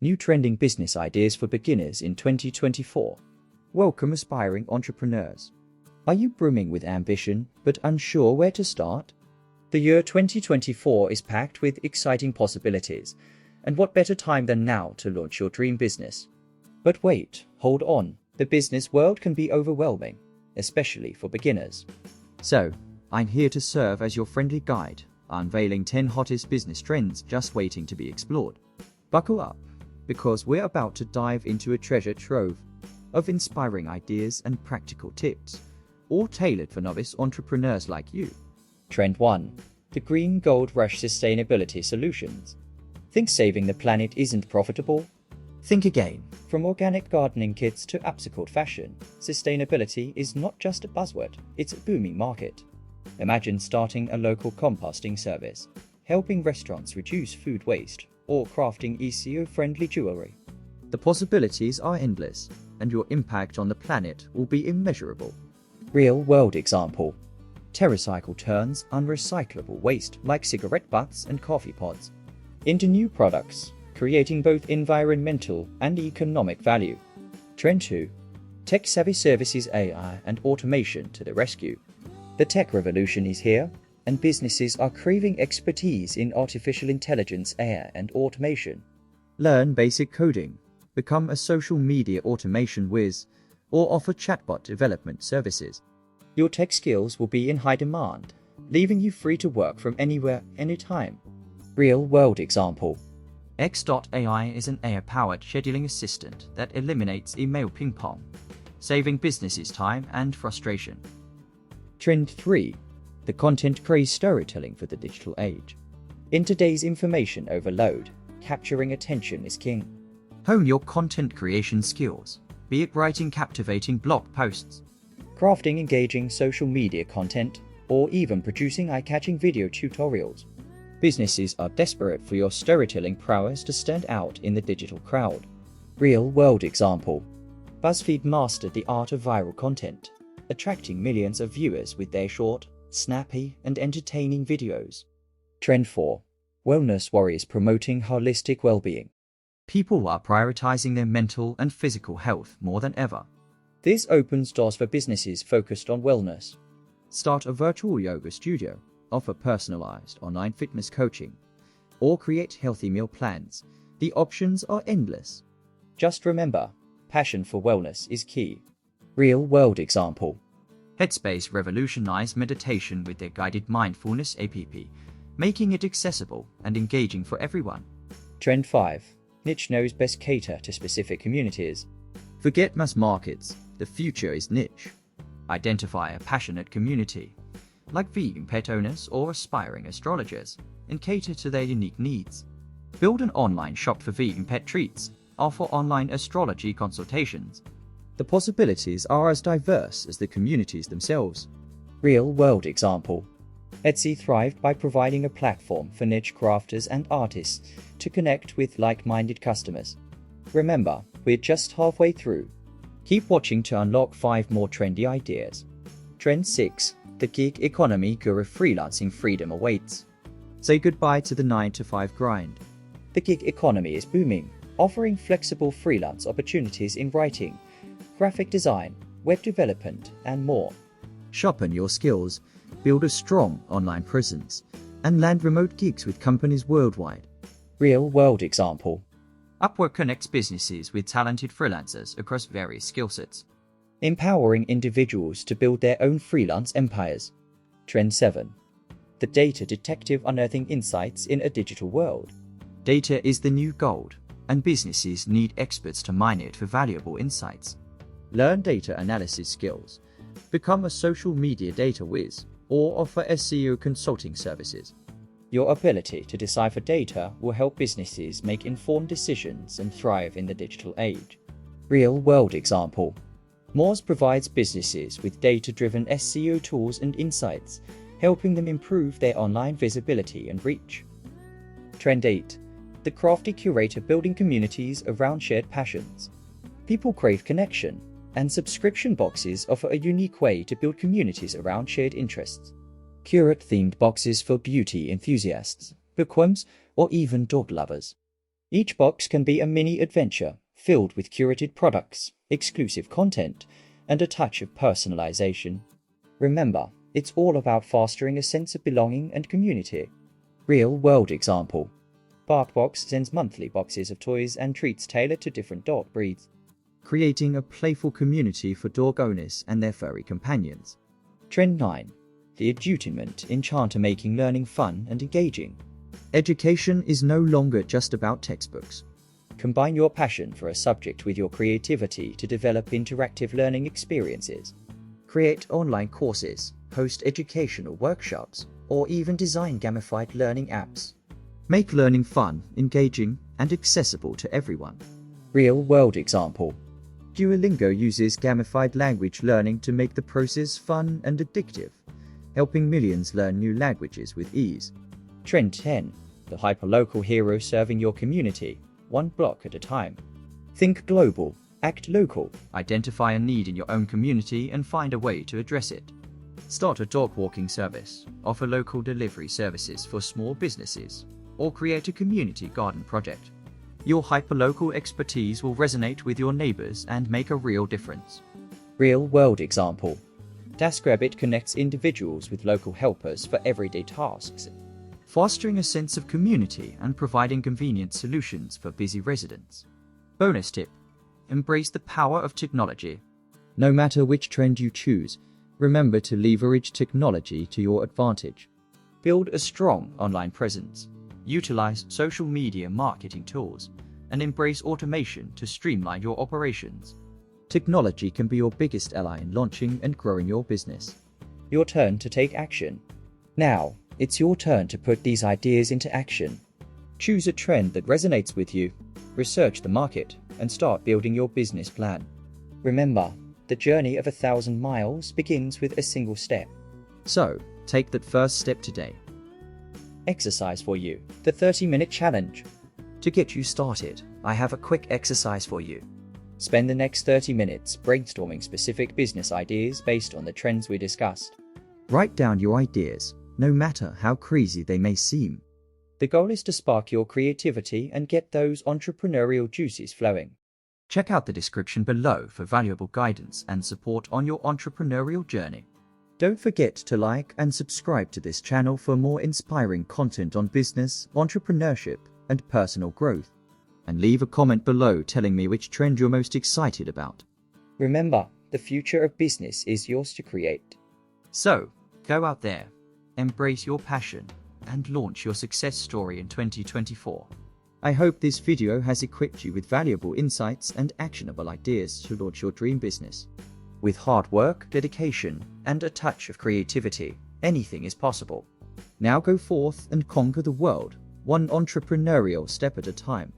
New trending business ideas for beginners in 2024. Welcome aspiring entrepreneurs. Are you brimming with ambition but unsure where to start? The year 2024 is packed with exciting possibilities, and what better time than now to launch your dream business? But wait, hold on, the business world can be overwhelming, especially for beginners. So, I'm here to serve as your friendly guide, unveiling 10 hottest business trends just waiting to be explored. Buckle up, because we're about to dive into a treasure trove of inspiring ideas and practical tips, all tailored for novice entrepreneurs like you. Trend 1. The Green Gold Rush Sustainability Solutions. Think saving the planet isn't profitable? Think again. From organic gardening kits to upcycled fashion, sustainability is not just a buzzword, it's a booming market. Imagine starting a local composting service, helping restaurants reduce food waste, or crafting eco-friendly jewelry. The possibilities are endless, and your impact on the planet will be immeasurable. Real-world example. TerraCycle turns unrecyclable waste like cigarette butts and coffee pods into new products, creating both environmental and economic value. Trend 2. Tech-savvy services, AI and automation to the rescue. The tech revolution is here, and businesses are craving expertise in artificial intelligence, AI and automation. Learn basic coding, become a social media automation whiz, or offer chatbot development services. Your tech skills will be in high demand, leaving you free to work from anywhere, anytime. Real-world example. X.AI is an AI-powered scheduling assistant that eliminates email ping-pong, saving businesses time and frustration. Trend 3. The content craze storytelling for the digital age. In today's information overload, capturing attention is king. Hone your content creation skills, be it writing captivating blog posts, crafting engaging social media content, or even producing eye-catching video tutorials. Businesses are desperate for your storytelling prowess to stand out in the digital crowd. Real-world example. BuzzFeed mastered the art of viral content, attracting millions of viewers with their short, snappy, and entertaining videos. Trend 4. Wellness warriors promoting holistic well-being. People are prioritizing their mental and physical health more than ever. This opens doors for businesses focused on wellness. Start a virtual yoga studio, offer personalized online fitness coaching, or create healthy meal plans. The options are endless. Just remember, passion for wellness is key. Real-world example. Headspace revolutionized meditation with their guided mindfulness app, making it accessible and engaging for everyone. Trend 5. Niche knows best cater to specific communities. Forget mass markets, the future is niche. Identify a passionate community, like vegan pet owners or aspiring astrologers, and cater to their unique needs. Build an online shop for vegan pet treats, offer online astrology consultations. The possibilities are as diverse as the communities themselves. Real-world example. Etsy thrived by providing a platform for niche crafters and artists to connect with like-minded customers. Remember, we're just halfway through. Keep watching to unlock 5 more trendy ideas. Trend 6. The gig economy guru freelancing freedom awaits. Say goodbye to the 9-to-5 grind. The gig economy is booming, offering flexible freelance opportunities in writing, graphic design, web development, and more. Sharpen your skills, build a strong online presence, and land remote gigs with companies worldwide. Real-world example. Upwork connects businesses with talented freelancers across various skill sets, empowering individuals to build their own freelance empires. Trend 7. The data detective unearthing insights in a digital world. Data is the new gold, and businesses need experts to mine it for valuable insights. Learn data analysis skills, become a social media data whiz, or offer SEO consulting services. Your ability to decipher data will help businesses make informed decisions and thrive in the digital age. Real-world example. Moz provides businesses with data-driven SEO tools and insights, helping them improve their online visibility and reach. Trend 8. The Crafty Curator building communities around shared passions. People crave connection, and subscription boxes offer a unique way to build communities around shared interests. Curate themed boxes for beauty enthusiasts, bookworms, or even dog lovers. Each box can be a mini adventure filled with curated products, exclusive content, and a touch of personalization. Remember, it's all about fostering a sense of belonging and community. Real-world example. BarkBox sends monthly boxes of toys and treats tailored to different dog breeds, creating a playful community for dog owners and their furry companions. Trend 9. The Edutainment Enchanter, making learning fun and engaging. Education is no longer just about textbooks. Combine your passion for a subject with your creativity to develop interactive learning experiences. Create online courses, host educational workshops, or even design gamified learning apps. Make learning fun, engaging, and accessible to everyone. Real-world example. Duolingo uses gamified language learning to make the process fun and addictive, helping millions learn new languages with ease. Trend 10. The Hyperlocal hero, serving your community, one block at a time. Think global, act local, identify a need in your own community and find a way to address it. Start a dog walking service, offer local delivery services for small businesses, or create a community garden project. Your hyperlocal expertise will resonate with your neighbors and make a real difference. Real-world example. TaskRabbit connects individuals with local helpers for everyday tasks, fostering a sense of community and providing convenient solutions for busy residents. Bonus tip. Embrace the power of technology. No matter which trend you choose, remember to leverage technology to your advantage. Build a strong online presence. Utilize social media marketing tools, and embrace automation to streamline your operations. Technology can be your biggest ally in launching and growing your business. Your turn to take action. Now, it's your turn to put these ideas into action. Choose a trend that resonates with you, research the market, and start building your business plan. Remember, the journey of 1,000 miles begins with a single step. So, take that first step today. Exercise for you, the 30-minute challenge. To get you started, I have a quick exercise for you. Spend the next 30 minutes brainstorming specific business ideas based on the trends we discussed. Write down your ideas, no matter how crazy they may seem. The goal is to spark your creativity and get those entrepreneurial juices flowing. Check out the description below for valuable guidance and support on your entrepreneurial journey. Don't forget to like and subscribe to this channel for more inspiring content on business, entrepreneurship, and personal growth. And leave a comment below telling me which trend you're most excited about. Remember, the future of business is yours to create. So, go out there, embrace your passion, and launch your success story in 2024. I hope this video has equipped you with valuable insights and actionable ideas to launch your dream business. With hard work, dedication, and a touch of creativity, anything is possible. Now go forth and conquer the world, one entrepreneurial step at a time.